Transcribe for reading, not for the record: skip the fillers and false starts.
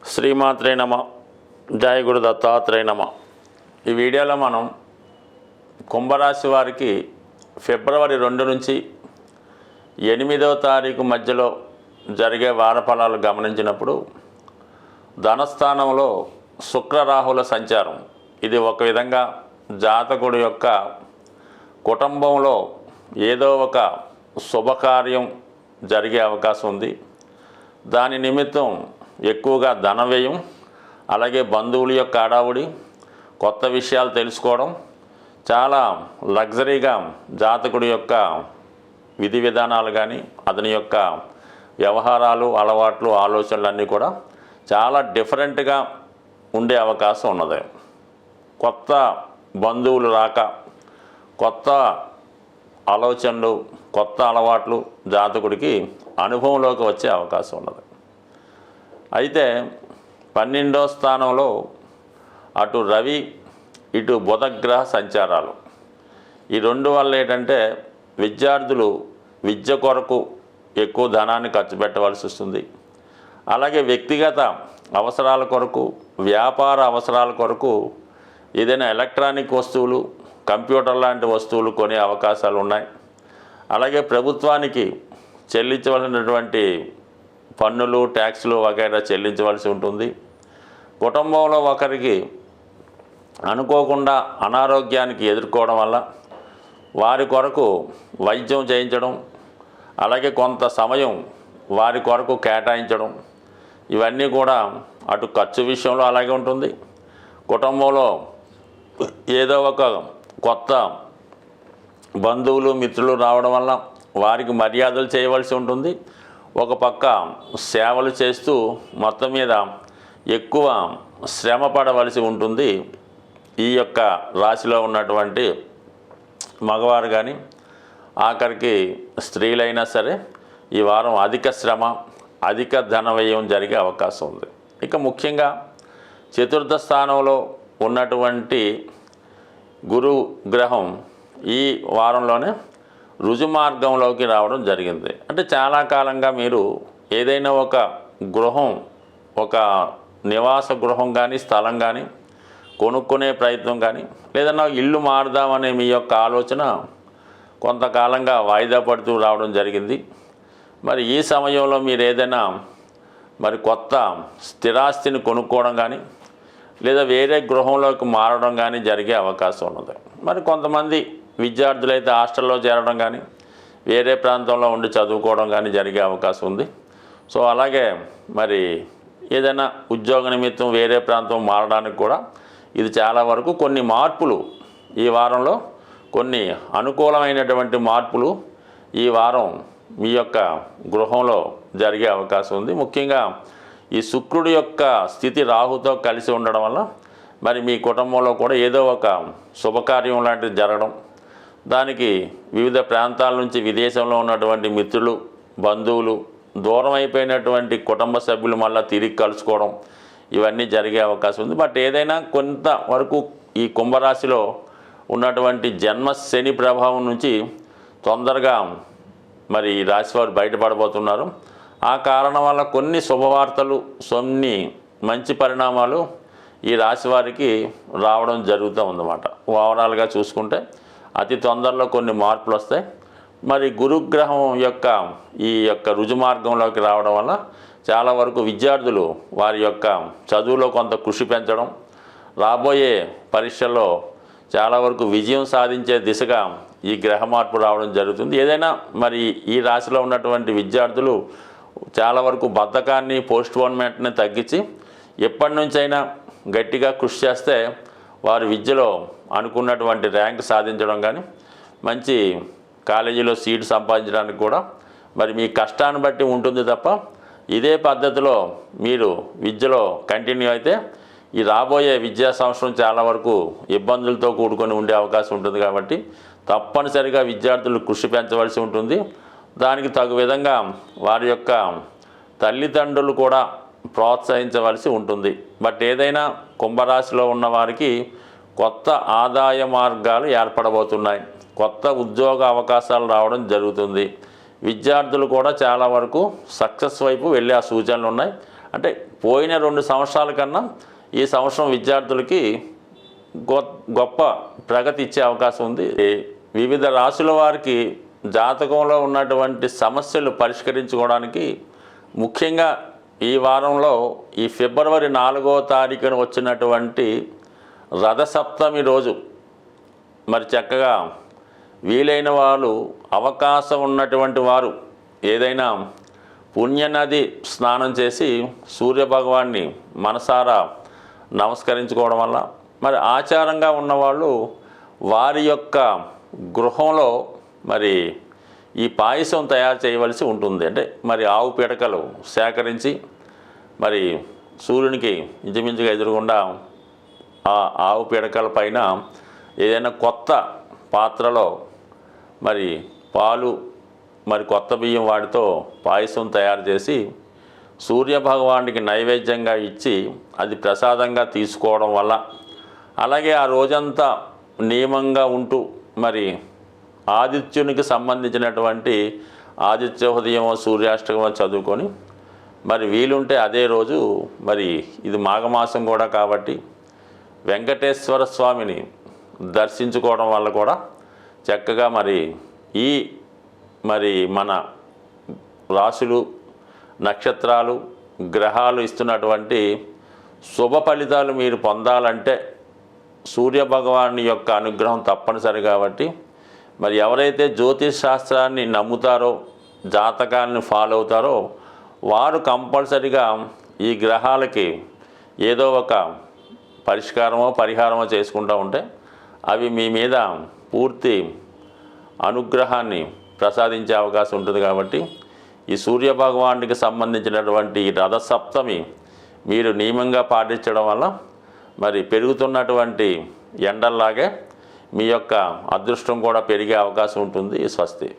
శ్రీమాత్రే నమ. జయ గురు దత్తాత్రేయ నమ. ఈ వీడియోలో మనం కుంభరాశి వారికి ఫిబ్రవరి 2 నుంచి 8వ తారీఖు మధ్యలో జరిగే వారఫలాలు గమనించినప్పుడు ధనస్థానంలో శుక్రరాహుల సంచారం ఇది ఒక విధంగా జాతకుడి యొక్క కుటుంబంలో ఏదో ఒక శుభకార్యం జరిగే అవకాశం ఉంది. దాని నిమిత్తం ఎక్కువగా ధన వ్యయం, అలాగే బంధువుల యొక్క హడావుడి, కొత్త విషయాలు తెలుసుకోవడం, చాలా లగ్జరీగా జాతకుడి యొక్క విధి విధానాలు కానీ అతని యొక్క వ్యవహారాలు, అలవాట్లు, ఆలోచనలు అన్నీ కూడా చాలా డిఫరెంట్గా ఉండే అవకాశం ఉన్నది. కొత్త బంధువులు రాక, కొత్త ఆలోచనలు, కొత్త అలవాట్లు జాతకుడికి అనుభవంలోకి వచ్చే అవకాశం ఉన్నది. అయితే 12వ స్థానంలో అటు రవి ఇటు బుధగ్రహ సంచారాలు ఈ రెండు వల్ల ఏంటంటే విద్యార్థులు విద్య కొరకు ఎక్కువ ధనాన్ని ఖర్చు పెట్టవలసి వస్తుంది. అలాగే వ్యక్తిగత అవసరాల కొరకు, వ్యాపార అవసరాల కొరకు ఏదైనా ఎలక్ట్రానిక్ వస్తువులు, కంప్యూటర్ లాంటి వస్తువులు కొనే అవకాశాలు ఉన్నాయి. అలాగే ప్రభుత్వానికి చెల్లించవలసినటువంటి పన్నులు, ట్యాక్సులు వగైరా చెల్లించవలసి ఉంటుంది. కుటుంబంలో ఒకరికి అనుకోకుండా అనారోగ్యానికి ఎదుర్కోవడం వల్ల వారి కొరకు వైద్యం చేయించడం, అలాగే కొంత సమయం వారి కొరకు కేటాయించడం, ఇవన్నీ కూడా అటు ఖర్చు విషయంలో అలాగే ఉంటుంది. కుటుంబంలో ఏదో ఒక కొత్త బంధువులు, మిత్రులు రావడం వల్ల వారికి మర్యాదలు చేయవలసి ఉంటుంది. ఒక పక్క సేవలు చేస్తూ మొత్తం మీద ఎక్కువ శ్రమ పడవలసి ఉంటుంది. ఈ యొక్క రాశిలో ఉన్నటువంటి మగవారు కానీ ఆఖరికి స్త్రీలైనా సరే ఈ వారం అధిక శ్రమ, అధిక ధన వ్యయం జరిగే అవకాశం ఉంది. ఇక ముఖ్యంగా చతుర్థ స్థానంలో ఉన్నటువంటి గురు గ్రహం ఈ వారంలోనే రుజుమార్గంలోకి రావడం జరిగింది. అంటే చాలా కాలంగా మీరు ఏదైనా ఒక గృహం, ఒక నివాస గృహం కానీ, స్థలం కానీ కొనుక్కునే ప్రయత్నం కానీ, లేదన్నా ఇల్లు మారుదామనే మీ యొక్క ఆలోచన కొంతకాలంగా వాయిదా పడుతూ రావడం జరిగింది. మరి ఈ సమయంలో మీరు ఏదైనా మరి కొత్త స్థిరాస్తిని కొనుక్కోవడం కానీ, లేదా వేరే గృహంలోకి మారడం కానీ జరిగే అవకాశం ఉన్నది. మరి కొంతమంది విద్యార్థులైతే హాస్టల్లో చేరడం కానీ, వేరే ప్రాంతంలో ఉండి చదువుకోవడం కానీ జరిగే అవకాశం ఉంది. సో అలాగే మరి ఏదైనా ఉద్యోగ నిమిత్తం వేరే ప్రాంతం మారడానికి కూడా ఇది చాలా వరకు కొన్ని మార్పులు ఈ వారంలో, కొన్ని అనుకూలమైనటువంటి మార్పులు ఈ వారం మీ యొక్క గృహంలో జరిగే అవకాశం ఉంది. ముఖ్యంగా ఈ శుక్రుడి యొక్క స్థితి రాహుతో కలిసి ఉండడం వల్ల మరి మీ కుటుంబంలో కూడా ఏదో ఒక శుభకార్యం లాంటిది జరగడం, దానికి వివిధ ప్రాంతాల నుంచి విదేశంలో ఉన్నటువంటి మిత్రులు, బంధువులు, దూరం అయిపోయినటువంటి కుటుంబ సభ్యులు మళ్ళీ తిరిగి కలుసుకోవడం, ఇవన్నీ జరిగే అవకాశం ఉంది. బట్ ఏదైనా కొంతవరకు ఈ కుంభరాశిలో ఉన్నటువంటి జన్మ శని ప్రభావం నుంచి తొందరగా మరి ఈ రాశివారు బయటపడబోతున్నారు. ఆ కారణం వల్ల కొన్ని శుభవార్తలు, కొన్ని మంచి పరిణామాలు ఈ రాశి వారికి రావడం జరుగుతూ ఉందన్నమాట. ఓవరాల్గా చూసుకుంటే అతి తొందరలో కొన్ని మార్పులు వస్తాయి. మరి గురుగ్రహం యొక్క ఈ యొక్క రుజుమార్గంలోకి రావడం వల్ల చాలా వరకు విద్యార్థులు వారి యొక్క చదువులో కొంత కృషి పెంచడం, రాబోయే పరీక్షల్లో చాలా వరకు విజయం సాధించే దిశగా ఈ గ్రహ మార్పు రావడం జరుగుతుంది. ఏదైనా మరి ఈ రాశిలో ఉన్నటువంటి విద్యార్థులు చాలా వరకు బద్ధకాన్ని, పోస్ట్పోన్మెంట్ని తగ్గించి ఎప్పటి నుంచైనా గట్టిగా కృషి చేస్తే వారి విద్యలో అనుకున్నటువంటి ర్యాంక్ సాధించడం కానీ, మంచి కాలేజీలో సీట్ సంపాదించడానికి కూడా మరి మీ కష్టాన్ని బట్టి ఉంటుంది తప్ప ఇదే పద్ధతిలో మీరు విద్యలో కంటిన్యూ అయితే ఈ రాబోయే విద్యా సంవత్సరం చాలా వరకు ఇబ్బందులతో కూడుకొని ఉండే అవకాశం ఉంటుంది. కాబట్టి తప్పనిసరిగా విద్యార్థులు కృషి పెంచవలసి ఉంటుంది. దానికి తగు విధంగా వారి యొక్క తల్లిదండ్రులు కూడా ప్రోత్సహించవలసి ఉంటుంది. బట్ ఏదైనా కుంభరాశిలో ఉన్న వారికి కొత్త ఆదాయ మార్గాలు ఏర్పడబోతున్నాయి, కొత్త ఉద్యోగ అవకాశాలు రావడం జరుగుతుంది. విద్యార్థులు కూడా చాలా వరకు సక్సెస్ వైపు వెళ్ళే సూచనలు ఉన్నాయి. అంటే పోయిన 2 సంవత్సరాల కన్నా ఈ సంవత్సరం విద్యార్థులకి గొప్ప ప్రగతి ఇచ్చే అవకాశం ఉంది. వివిధ రాశుల వారికి జాతకంలో ఉన్నటువంటి సమస్యలు పరిష్కరించుకోవడానికి ముఖ్యంగా ఈ వారంలో ఈ ఫిబ్రవరి 4వ తారీఖున వచ్చినటువంటి రథసప్తమి రోజు మరి చక్కగా వీలైన వాళ్ళు అవకాశం ఉన్నటువంటి వారు ఏదైనా పుణ్యనది స్నానం చేసి సూర్యభగవాన్ని మనసారా నమస్కరించుకోవడం వల్ల మరి ఆచారంగా ఉన్నవాళ్ళు వారి యొక్క గృహంలో మరి ఈ పాయసం తయారు చేయవలసి ఉంటుంది. అంటే మరి ఆవు పిడకలు సేకరించి మరి సూర్యునికి ఇంచుమించుగా ఎదురుగుండా ఆ ఆవు పిడకల పైన ఏదైనా కొత్త పాత్రలో మరి పాలు మరి కొత్త బియ్యం వాటితో పాయసం తయారు చేసి సూర్యభగవానికి నైవేద్యంగా ఇచ్చి అది ప్రసాదంగా తీసుకోవడం వల్ల, అలాగే ఆ రోజంతా నియమంగా ఉంటూ మరి ఆదిత్యునికి సంబంధించినటువంటి ఆదిత్య హృదయమో సూర్యాష్టకమో చదువుకొని మరి వీలుంటే అదే రోజు మరి ఇది మాఘమాసం కూడా కాబట్టి వెంకటేశ్వర స్వామిని దర్శించుకోవడం వల్ల కూడా చక్కగా మరి ఈ మరి మన రాశులు నక్షత్రాలు గ్రహాలు ఇస్తున్నటువంటి శుభ ఫలితాలు మీరు పొందాలంటే సూర్యభగవాని యొక్క అనుగ్రహం తప్పనిసరి. కాబట్టి మరి ఎవరైతే జ్యోతిష్ శాస్త్రాన్ని నమ్ముతారో జాతకాన్ని ఫాలో అవుతారో వారు కంపల్సరిగా ఈ గ్రహాలకి ఏదో ఒక పరిష్కారమో పరిహారమో చేసుకుంటూ ఉంటే అవి మీ మీద పూర్తి అనుగ్రహాన్ని ప్రసాదించే అవకాశం ఉంటుంది. కాబట్టి ఈ సూర్యభగవానికి సంబంధించినటువంటి ఈ రథసప్తమి మీరు నియమంగా పాటించడం వల్ల మరి పెరుగుతున్నటువంటి ఎండల్లాగే మీ యొక్క అదృష్టం కూడా పెరిగే అవకాశం ఉంటుంది. స్వస్తి.